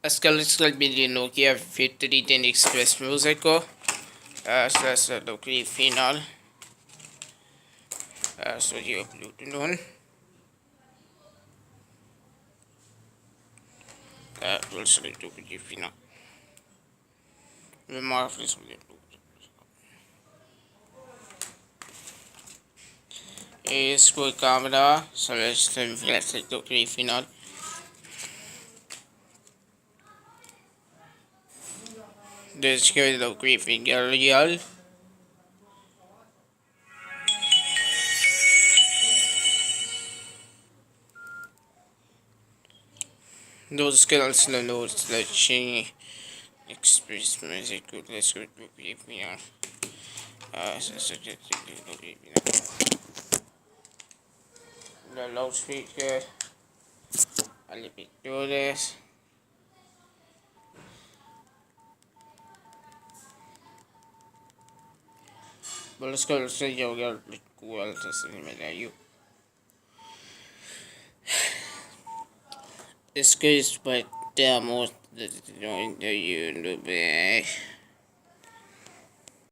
Skal bli Nokia 5310 Express Music ko. Sa dokri final. So i-upload nun. Also dokri final. Membuat इसको camera समझते तो final describe the grieving real those skills no notes that she express music good let's go to final the loudspeaker a little bit do this but let's go say yoga well to this case but demo the YouTube